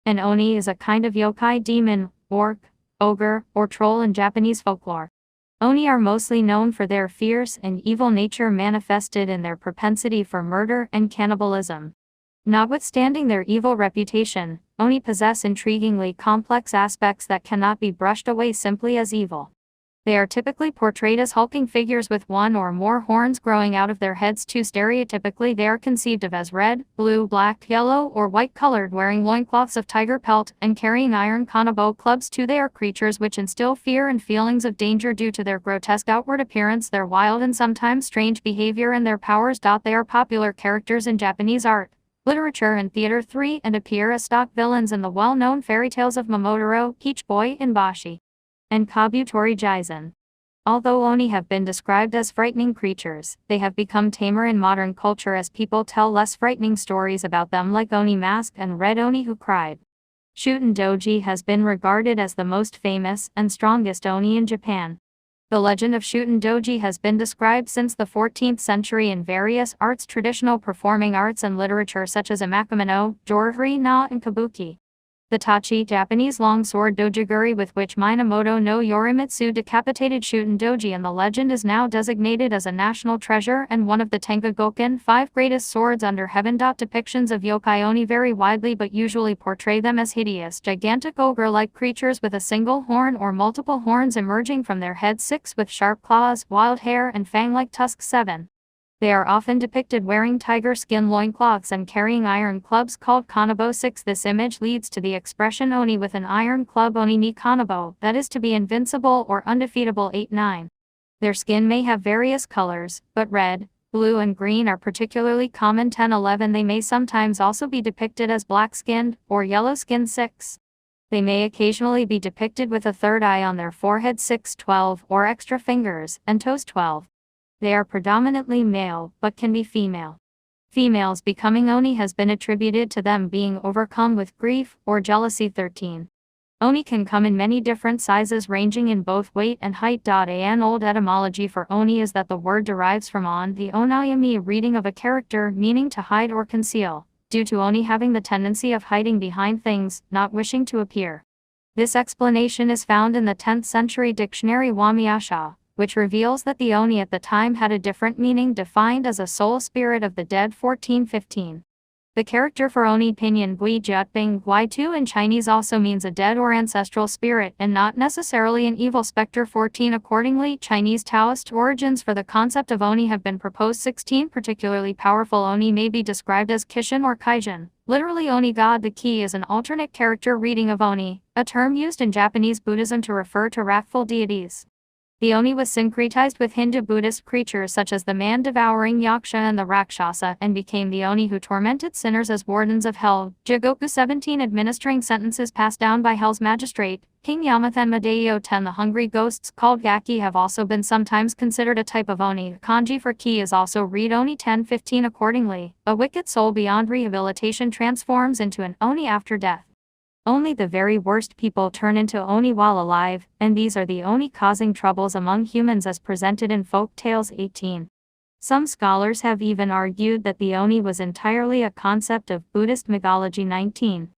An oni is a kind of yokai demon, orc, ogre, or troll in Japanese folklore. Oni are mostly known for their fierce and evil nature manifested in their propensity for murder and cannibalism. Notwithstanding their evil reputation, oni possess intriguingly complex aspects that cannot be brushed away simply as evil. They are typically portrayed as hulking figures with one or more horns growing out of their heads. Too stereotypically, they are conceived of as red, blue, black, yellow, or white colored, wearing loincloths of tiger pelt and carrying iron kanabo clubs. They are creatures which instill fear and feelings of danger due to their grotesque outward appearance, their wild and sometimes strange behavior, and their powers. They are popular characters in Japanese art, literature, and theater and appear as stock villains in the well-known fairy tales of Momotaro, Peach Boy, and Bashi, and Kabutori Jizen. Although oni have been described as frightening creatures, they have become tamer in modern culture as people tell less frightening stories about them, like Oni Mask and Red Oni Who Cried. Shuten Doji has been regarded as the most famous and strongest oni in Japan. The legend of Shuten Doji has been described since the 14th century in various arts, traditional performing arts, and literature such as imakimono, jorihuri na, and kabuki. The tachi, Japanese longsword dojiguri with which Minamoto no Yorimitsu decapitated Shuten Doji in the legend, is now designated as a national treasure and one of the Tenkagoken 5 greatest swords under heaven. Depictions of yokai oni vary widely but usually portray them as hideous, gigantic ogre-like creatures with a single horn or multiple horns emerging from their heads. 6. With sharp claws, wild hair, and fang-like tusks. 7. They are often depicted wearing tiger skin loincloths and carrying iron clubs called kanabo. 6. This image leads to the expression oni with an iron club, oni ni kanabo, that is to be invincible or undefeatable. 8. 9. Their skin may have various colors, but red, blue, and green are particularly common. 10. 11. They may sometimes also be depicted as black-skinned or yellow-skinned. 6. They may occasionally be depicted with a third eye on their forehead. 6. 12. Or extra fingers and toes. 12. They are predominantly male, but can be female. Females becoming oni has been attributed to them being overcome with grief or jealousy. 13. Oni can come in many different sizes, ranging in both weight and height. An old etymology for oni is that the word derives from on the onayami, reading of a character, meaning to hide or conceal, due to oni having the tendency of hiding behind things, not wishing to appear. This explanation is found in the 10th century dictionary Wamiasha, which reveals that the oni at the time had a different meaning, defined as a soul spirit of the dead. 1415. The character for oni pinyin gui jiatbing y2 in Chinese also means a dead or ancestral spirit and not necessarily an evil specter. 14. Accordingly, Chinese Taoist origins for the concept of oni have been proposed. 16. Particularly powerful oni may be described as kishin or kaijin, literally oni god. The ki is an alternate character reading of oni, a term used in Japanese Buddhism to refer to wrathful deities. The oni was syncretized with Hindu Buddhist creatures such as the man-devouring yaksha and the rakshasa, and became the oni who tormented sinners as wardens of hell. Jigoku. 17. Administering sentences passed down by hell's magistrate, King Yamathen Madeyo. 10. The hungry ghosts, called gaki, have also been sometimes considered a type of oni. Kanji for ki is also read oni. 10. 15. Accordingly, a wicked soul beyond rehabilitation transforms into an oni after death. Only the very worst people turn into oni while alive, and these are the oni causing troubles among humans as presented in folk tales. 18. Some scholars have even argued that the oni was entirely a concept of Buddhist mythology. 19.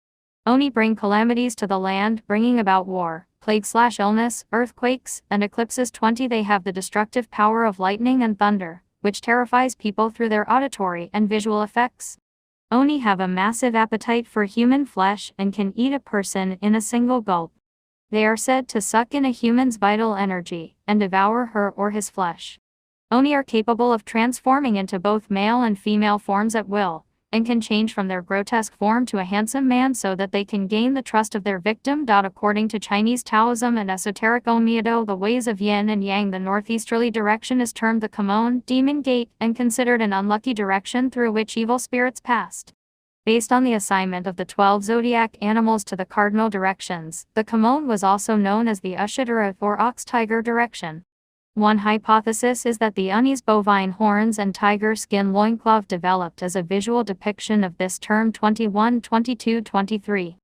Oni bring calamities to the land, bringing about war, plague/illness, earthquakes, and eclipses. 20. They have the destructive power of lightning and thunder, which terrifies people through their auditory and visual effects. Oni have a massive appetite for human flesh and can eat a person in a single gulp. They are said to suck in a human's vital energy and devour her or his flesh. Oni are capable of transforming into both male and female forms at will, and can change from their grotesque form to a handsome man so that they can gain the trust of their victim. According to Chinese Taoism and esoteric Onmyedo, the ways of yin and yang, the northeasterly direction is termed the Kamon, demon gate, and considered an unlucky direction through which evil spirits passed. Based on the assignment of the 12 zodiac animals to the cardinal directions, the Kamon was also known as the Ushidara or ox-tiger direction. One hypothesis is that the oni's bovine horns and tiger skin loincloth developed as a visual depiction of this term. 21, 22, 23.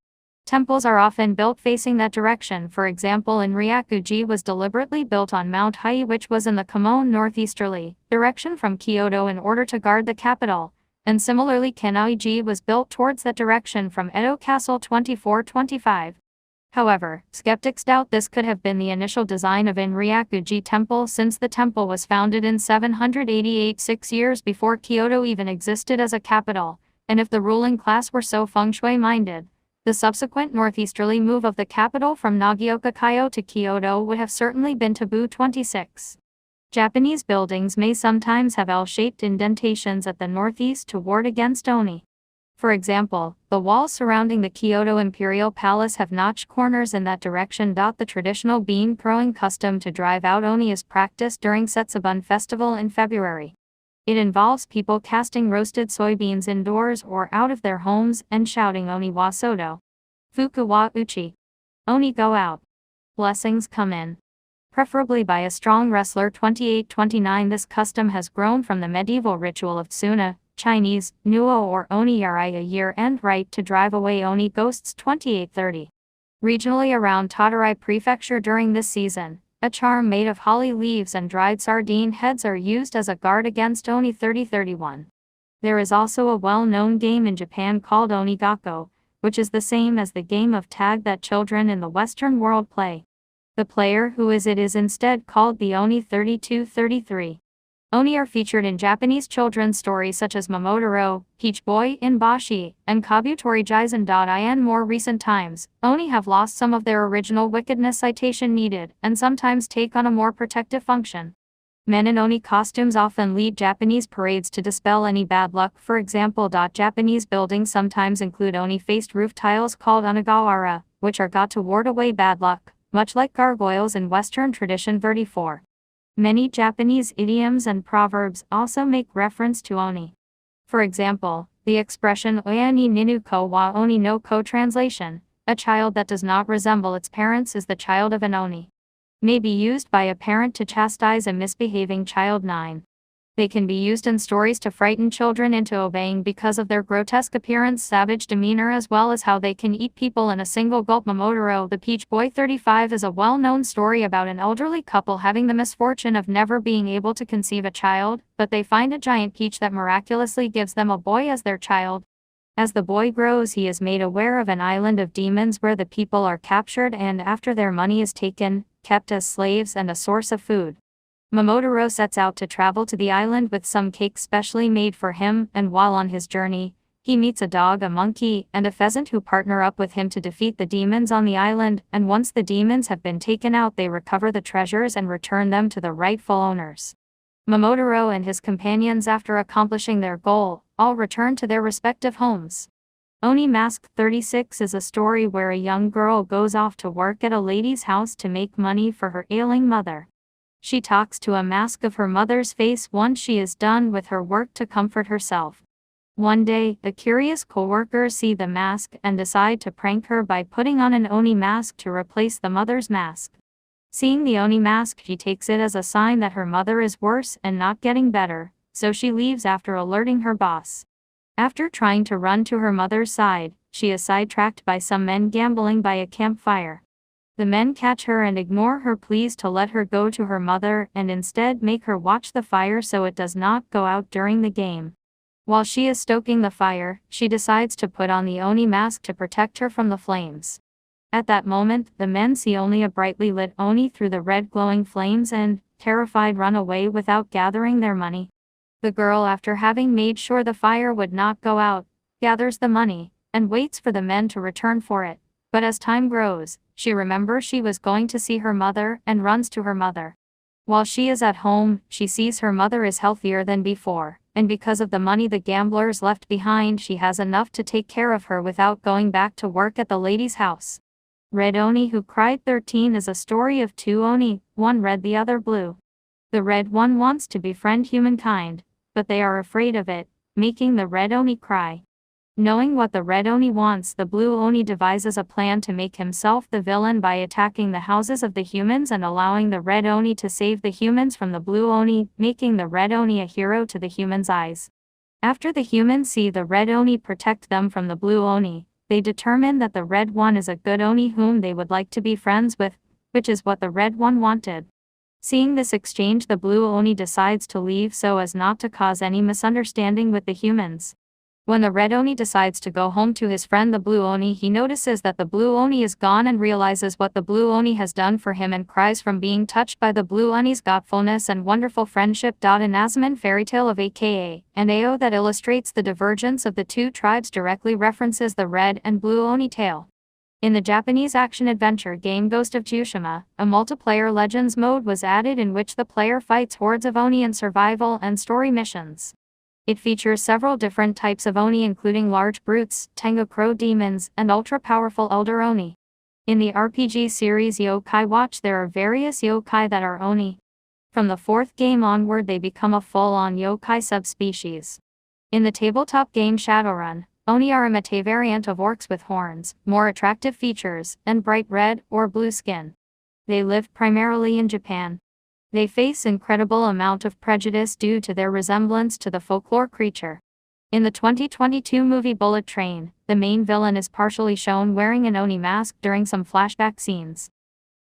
Temples are often built facing that direction. For example, in Ryakuji was deliberately built on Mount Hai, which was in the Kamon northeasterly direction from Kyoto in order to guard the capital, and similarly Kanai-ji was built towards that direction from Edo Castle 2425. However, skeptics doubt this could have been the initial design of Inryaku-ji Temple since the temple was founded in 788, 6 years before Kyoto even existed as a capital, and if the ruling class were so feng shui-minded, the subsequent northeasterly move of the capital from Nagaoka-kyo to Kyoto would have certainly been taboo. 26. Japanese buildings may sometimes have L-shaped indentations at the northeast to ward against oni. For example, the walls surrounding the Kyoto Imperial Palace have notched corners in that direction. The traditional bean throwing custom to drive out oni is practiced during Setsubun Festival in February. It involves people casting roasted soybeans indoors or out of their homes and shouting oni wa sodo. Fuku wa uchi. Oni go out. Blessings come in. Preferably by a strong wrestler. 28-29. This custom has grown from the medieval ritual of tsuna, Chinese, nuo or oni yarai, a year-end rite to drive away oni ghosts. 28-30. Regionally around Totterai Prefecture during this season, a charm made of holly leaves and dried sardine heads are used as a guard against oni. 30-31. There is also a well-known game in Japan called onigako, which is the same as the game of tag that children in the Western world play. The player who is it is instead called the oni. 32-33. Oni are featured in Japanese children's stories such as Momotaro, Peach Boy in Bashi, and Kabutori Jizen. In more recent times, oni have lost some of their original wickedness citation needed, and sometimes take on a more protective function. Men in oni costumes often lead Japanese parades to dispel any bad luck. For example, Japanese buildings sometimes include oni-faced roof tiles called onigawara, which are got to ward away bad luck, much like gargoyles in Western tradition. 34. Many Japanese idioms and proverbs also make reference to oni. For example, the expression oya ni ninuko wa oni no ko, translation, a child that does not resemble its parents is the child of an oni, may be used by a parent to chastise a misbehaving child. 9. They can be used in stories to frighten children into obeying because of their grotesque appearance, savage demeanor, as well as how they can eat people in a single gulp. Momotaro the Peach Boy. 35 is a well-known story about an elderly couple having the misfortune of never being able to conceive a child, but they find a giant peach that miraculously gives them a boy as their child. As the boy grows, he is made aware of an island of demons where the people are captured and, after their money is taken, kept as slaves and a source of food. Momotaro sets out to travel to the island with some cakes specially made for him, and while on his journey, he meets a dog, a monkey, and a pheasant who partner up with him to defeat the demons on the island, and once the demons have been taken out, they recover the treasures and return them to the rightful owners. Momotaro and his companions, after accomplishing their goal, all return to their respective homes. Oni Mask. 36 is a story where a young girl goes off to work at a lady's house to make money for her ailing mother. She talks to a mask of her mother's face once she is done with her work to comfort herself. One day, the curious co-workers see the mask and decide to prank her by putting on an oni mask to replace the mother's mask. Seeing the oni mask, she takes it as a sign that her mother is worse and not getting better, so she leaves after alerting her boss. After trying to run to her mother's side, she is sidetracked by some men gambling by a campfire. The men catch her and ignore her pleas to let her go to her mother and instead make her watch the fire so it does not go out during the game. While she is stoking the fire, she decides to put on the oni mask to protect her from the flames. At that moment, the men see only a brightly lit oni through the red glowing flames and, terrified, run away without gathering their money. The girl, after having made sure the fire would not go out, gathers the money, and waits for the men to return for it. But as time grows, she remembers she was going to see her mother and runs to her mother. While she is at home, she sees her mother is healthier than before, and because of the money the gamblers left behind, she has enough to take care of her without going back to work at the lady's house. Red Oni Who Cried. 13 is a story of two oni, one red the other blue. The red one wants to befriend humankind, but they are afraid of it, making the red oni cry. Knowing what the red oni wants, the blue oni devises a plan to make himself the villain by attacking the houses of the humans and allowing the red oni to save the humans from the blue oni, making the red oni a hero to the humans' eyes. After the humans see the red oni protect them from the blue oni, they determine that the red one is a good oni whom they would like to be friends with, which is what the red one wanted. Seeing this exchange, the blue oni decides to leave so as not to cause any misunderstanding with the humans. When the red oni decides to go home to his friend the blue oni, he notices that the blue oni is gone and realizes what the blue oni has done for him and cries from being touched by the blue oni's thoughtfulness and wonderful friendship. An Asman fairy tale of aka and Ao that illustrates the divergence of the two tribes directly references the red and blue oni tale. In the Japanese action-adventure game Ghost of Tsushima, a multiplayer Legends mode was added in which the player fights hordes of oni in survival and story missions. It features several different types of oni including large brutes, tango crow demons, and ultra-powerful elder oni. In the RPG series Yokai Watch there are various yokai that are oni. From the 4th game onward they become a full-on yokai subspecies. In the tabletop game Shadowrun, oni are a meta variant of orcs with horns, more attractive features, and bright red or blue skin. They live primarily in Japan. They face incredible amount of prejudice due to their resemblance to the folklore creature. In the 2022 movie Bullet Train, the main villain is partially shown wearing an oni mask during some flashback scenes.